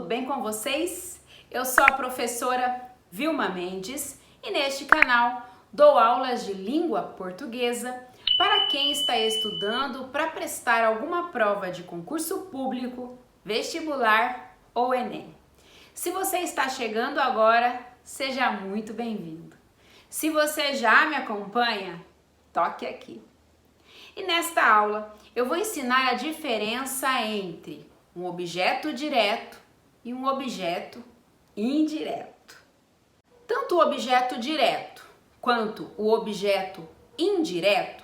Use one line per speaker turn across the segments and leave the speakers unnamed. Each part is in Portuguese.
bem com vocês? Eu sou a professora Vilma Mendes e neste canal dou aulas de língua portuguesa para quem está estudando para prestar alguma prova de concurso público, vestibular ou Enem. Se você está chegando agora, seja muito bem-vindo. Se você já me acompanha, toque aqui. E nesta aula eu vou ensinar a diferença entre um objeto direto e um objeto indireto. Tanto o objeto direto quanto o objeto indireto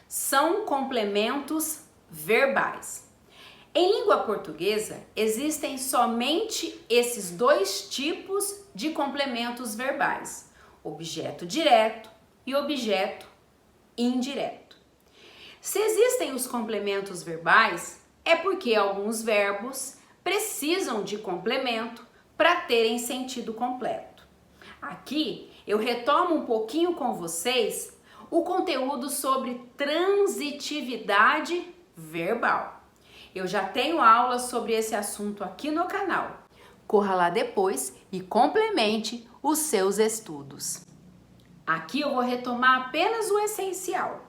são complementos verbais. Em língua portuguesa, existem somente esses dois tipos de complementos verbais: objeto direto e objeto indireto. Se existem os complementos verbais, é porque alguns verbos precisam de complemento para terem sentido completo. Aqui eu retomo um pouquinho com vocês o conteúdo sobre transitividade verbal. Eu já tenho aula sobre esse assunto aqui no canal. Corra lá depois e complemente os seus estudos. Aqui eu vou retomar apenas o essencial.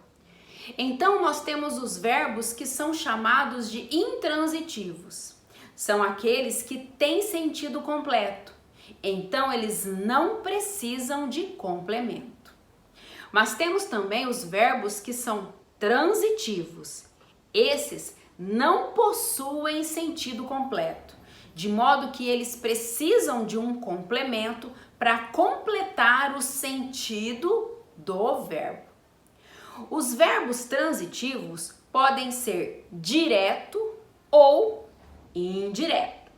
Então, nós temos os verbos que são chamados de intransitivos. São aqueles que têm sentido completo. Então, eles não precisam de complemento. Mas temos também os verbos que são transitivos. Esses não possuem sentido completo, de modo que eles precisam de um complemento para completar o sentido do verbo. Os verbos transitivos podem ser direto ou indireto.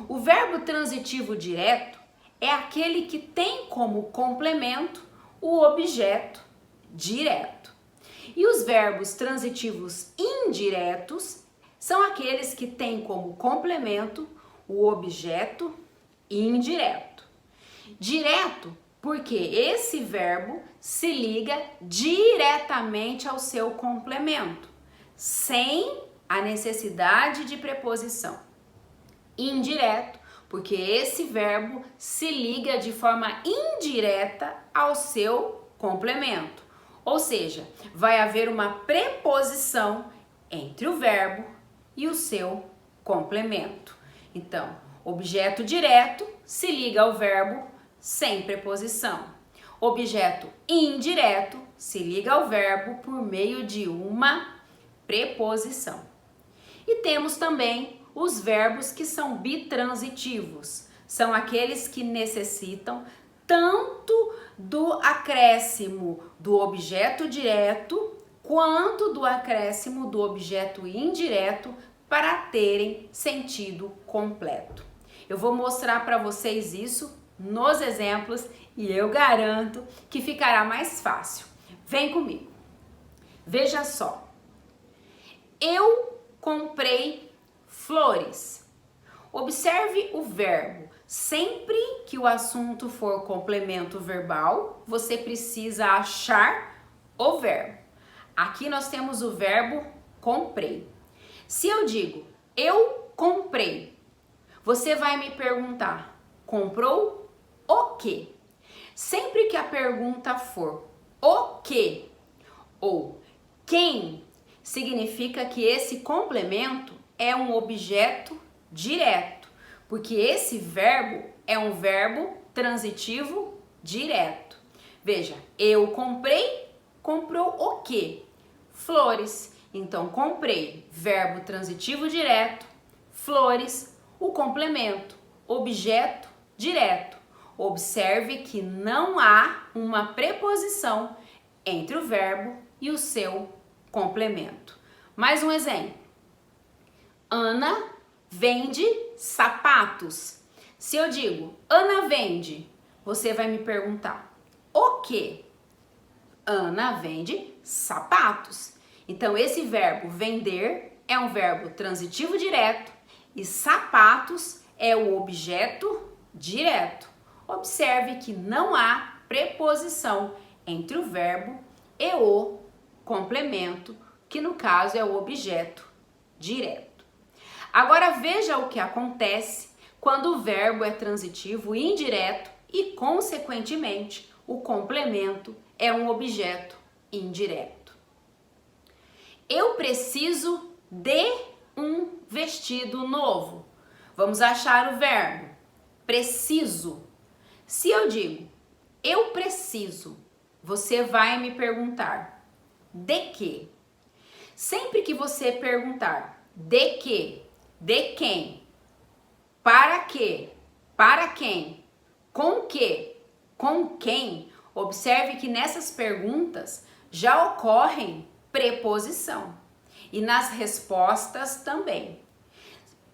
O verbo transitivo direto é aquele que tem como complemento o objeto direto. E os verbos transitivos indiretos são aqueles que têm como complemento o objeto indireto. Direto porque esse verbo se liga diretamente ao seu complemento, sem a necessidade de preposição. Indireto, porque esse verbo se liga de forma indireta ao seu complemento. Ou seja, vai haver uma preposição entre o verbo e o seu complemento. Então, objeto direto se liga ao verbo sem preposição. Objeto indireto se liga ao verbo por meio de uma preposição. E temos também os verbos que são bitransitivos. São aqueles que necessitam tanto do acréscimo do objeto direto quanto do acréscimo do objeto indireto para terem sentido completo. Eu vou mostrar para vocês isso nos exemplos e eu garanto que ficará mais fácil. Vem comigo. Veja só. Eu comprei flores. Observe o verbo. Sempre que o assunto for complemento verbal, você precisa achar o verbo. Aqui nós temos o verbo comprei. Se eu digo eu comprei, você vai me perguntar: comprou o quê? Sempre que a pergunta for o quê ou quem, significa que esse complemento é um objeto direto, porque esse verbo é um verbo transitivo direto. Veja, eu comprei, comprou o quê? Flores. Então, comprei, verbo transitivo direto, flores, o complemento, objeto direto. Observe que não há uma preposição entre o verbo e o seu complemento. Mais um exemplo. Ana vende sapatos. Se eu digo Ana vende, você vai me perguntar o quê? Ana vende sapatos. Então, esse verbo vender é um verbo transitivo direto e sapatos é o objeto direto. Observe que não há preposição entre o verbo e o complemento, que no caso é o objeto direto. Agora veja o que acontece quando o verbo é transitivo e indireto e, consequentemente, o complemento é um objeto indireto. Eu preciso de um vestido novo. Vamos achar o verbo preciso. Se eu digo eu preciso, você vai me perguntar de quê? Sempre que você perguntar de quê, de quem, para quê, para quem, com quem, observe que nessas perguntas já ocorrem preposição e nas respostas também.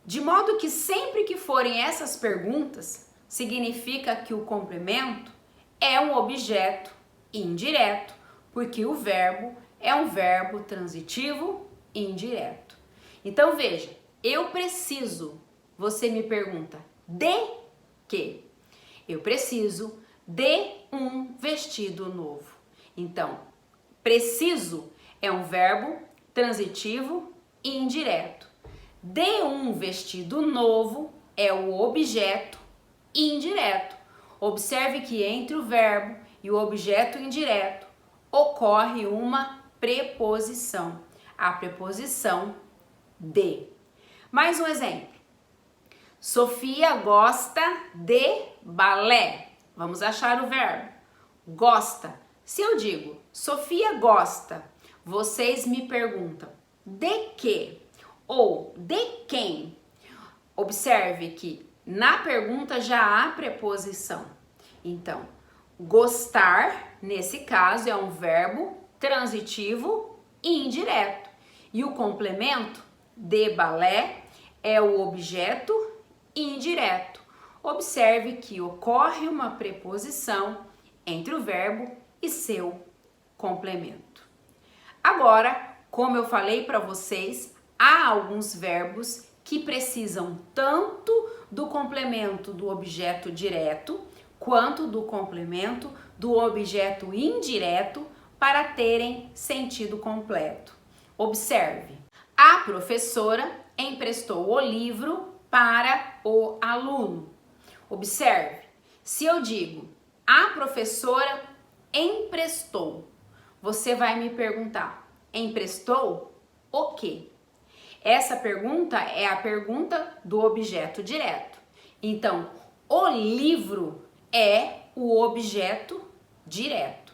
De modo que sempre que forem essas perguntas, significa que o complemento é um objeto indireto, porque o verbo é um verbo transitivo indireto. Então veja, eu preciso, você me pergunta, de quê? Eu preciso de um vestido novo. Então, preciso é um verbo transitivo indireto. De um vestido novo é o objeto indireto. Observe que entre o verbo e o objeto indireto ocorre uma preposição, a preposição de. Mais um exemplo. Sofia gosta de balé. Vamos achar o verbo. Gosta. Se eu digo Sofia gosta, vocês me perguntam de quê ou de quem? Observe que na pergunta já há preposição. Então, gostar, nesse caso, é um verbo transitivo e indireto. E o complemento de balé é o objeto indireto. Observe que ocorre uma preposição entre o verbo e seu complemento. Agora, como eu falei para vocês, há alguns verbos que precisam tanto do complemento do objeto direto quanto do complemento do objeto indireto para terem sentido completo. Observe, a professora emprestou o livro para o aluno. Observe, se eu digo a professora emprestou, você vai me perguntar, emprestou o quê? Essa pergunta é a pergunta do objeto direto. Então, o livro é o objeto direto.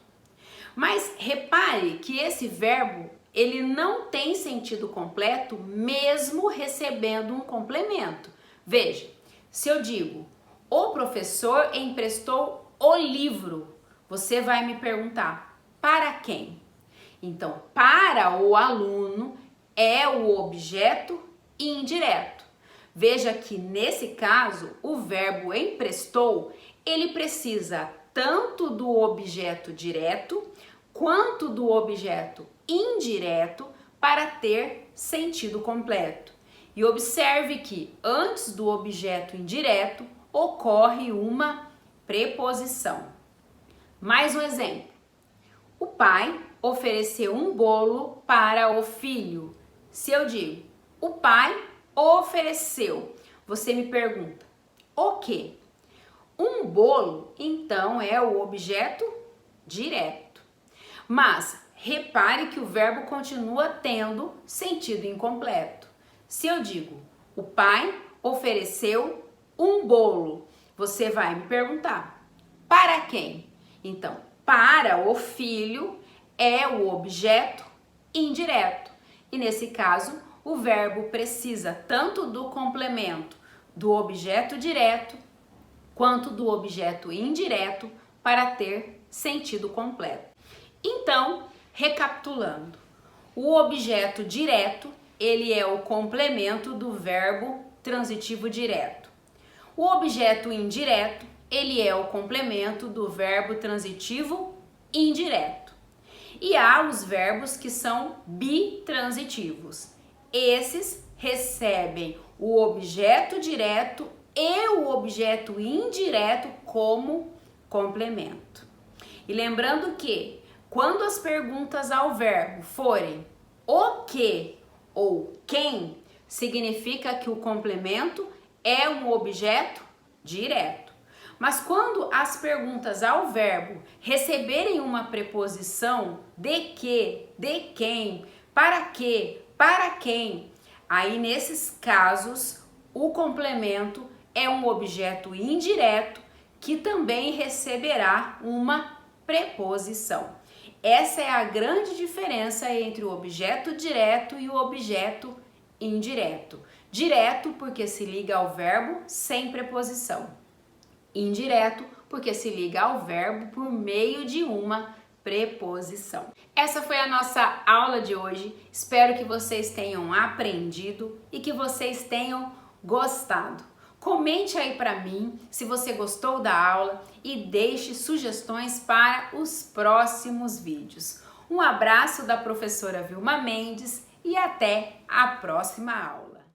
Mas repare que esse verbo, ele não tem sentido completo mesmo recebendo um complemento. Veja, se eu digo, o professor emprestou o livro, você vai me perguntar, para quem? Então, para o aluno é o objeto indireto. Veja que nesse caso, o verbo emprestou, ele precisa tanto do objeto direto quanto do objeto indireto para ter sentido completo. E observe que antes do objeto indireto ocorre uma preposição. Mais um exemplo. O pai ofereceu um bolo para o filho. Se eu digo, o pai ofereceu, você me pergunta, o quê? Um bolo, então, é o objeto direto. Mas repare que o verbo continua tendo sentido incompleto. Se eu digo, o pai ofereceu um bolo, você vai me perguntar, para quem? Então, para o filho é o objeto indireto. E nesse caso, o verbo precisa tanto do complemento do objeto direto quanto do objeto indireto para ter sentido completo. Então, recapitulando, o objeto direto, ele é o complemento do verbo transitivo direto. O objeto indireto, ele é o complemento do verbo transitivo indireto. E há os verbos que são bitransitivos. Esses recebem o objeto direto e o objeto indireto como complemento. E lembrando que quando as perguntas ao verbo forem o que ou quem, significa que o complemento é um objeto direto. Mas quando as perguntas ao verbo receberem uma preposição de que, de quem, para quem, aí nesses casos o complemento é um objeto indireto que também receberá uma preposição. Essa é a grande diferença entre o objeto direto e o objeto indireto. Direto porque se liga ao verbo sem preposição. Indireto porque se liga ao verbo por meio de uma preposição. Essa foi a nossa aula de hoje. Espero que vocês tenham aprendido e que vocês tenham gostado. Comente aí para mim se você gostou da aula e deixe sugestões para os próximos vídeos. Um abraço da professora Vilma Mendes e até a próxima aula.